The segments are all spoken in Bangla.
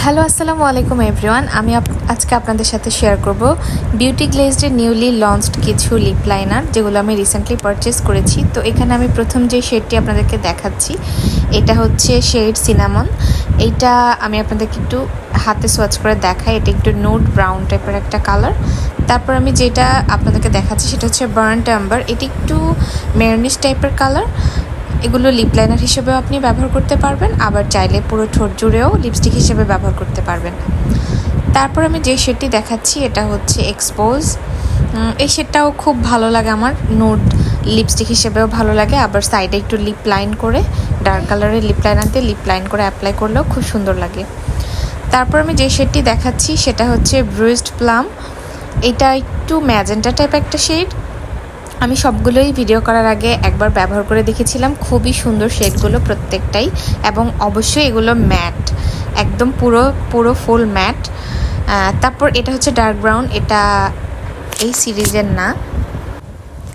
হ্যালো আসসালামু আলাইকুম এভরিওয়ান। আমি আজকে আপনাদের সাথে শেয়ার করব বিউটি গ্লেজডের নিউলি লঞ্চড কিছু লিপ লাইনার যেগুলো আমি রিসেন্টলি পারচেস করেছি। তো এখানে আমি প্রথম যে শেডটি আপনাদেরকে দেখাচ্ছি এটা হচ্ছে শেড সিনামন। এইটা আমি আপনাদেরকে একটু হাতে সোয়াচ করে দেখাই। এটা একটু নোট ব্রাউন টাইপের একটা কালার। তারপর আমি যেটা আপনাদেরকে দেখাচ্ছি সেটা হচ্ছে বার্নড অ্যাম্বার। এটি একটু মেরুনিশ টাইপের কালার। এগুলো লিপ লাইনার হিসেবেও আপনি ব্যবহার করতে পারবেন, আবার চাইলে পুরো ঠোঁট জুড়েও লিপস্টিক হিসেবে ব্যবহার করতে পারবেন। তারপর আমি যে শেডটি দেখাচ্ছি এটা হচ্ছে এক্সপোজ। এই শেডটাও খুব ভালো লাগে আমার, নোট লিপস্টিক হিসেবেও ভালো লাগে, আবার সাইডে একটু লিপ লাইন করে ডার্ক কালারের লিপ লাইনার দিয়ে লিপ লাইন করে অ্যাপ্লাই করলেও খুব সুন্দর লাগে। তারপর আমি যে শেডটি দেখাচ্ছি সেটা হচ্ছে ব্রুইজড প্লাম। এটা একটু ম্যাজেন্টা টাইপ একটা শেড। আমি সবগুলোই ভিডিও করার আগে একবার ব্যবহার করে দেখেছিলাম, খুবই সুন্দর শেডগুলো প্রত্যেকটাই, এবং অবশ্যই এগুলো ম্যাট, একদম পুরো ফুল ম্যাট। তারপর এটা হচ্ছে ডার্ক ব্রাউন। এটা এই সিরিজের না,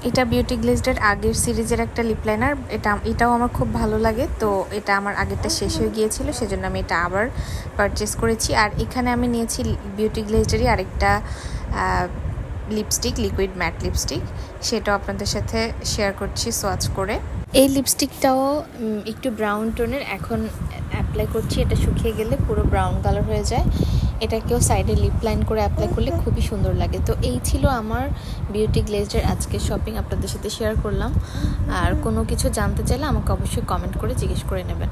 এটা বিউটি গ্লেজডের আগের সিরিজের একটা লিপ লাইনার। এটাও আমার খুব ভালো লাগে। তো এটা আমার আগেরটা শেষ হয়ে গিয়েছিল, সেজন্য আমি এটা আবার পারচেস করেছি। আর এখানে আমি নিয়েছি বিউটি গ্লেজডেরই আরেকটা লিপস্টিক, লিকুইড ম্যাট লিপস্টিক, সেটাও আপনাদের সাথে শেয়ার করছি সোয়াচ করে। এই লিপস্টিকটাও একটু ব্রাউন টোনের, এখন অ্যাপ্লাই করছি। এটা শুকিয়ে গেলে পুরো ব্রাউন কালার হয়ে যায়। এটাকেও সাইডে লিপ লাইন করে অ্যাপ্লাই করলে খুবই সুন্দর লাগে। তো এই ছিল আমার বিউটি গ্লেজডের আজকের শপিং, আপনাদের সাথে শেয়ার করলাম। আর কোনো কিছু জানতে চাইলে আমাকে অবশ্যই কমেন্ট করে জিজ্ঞেস করে নেবেন।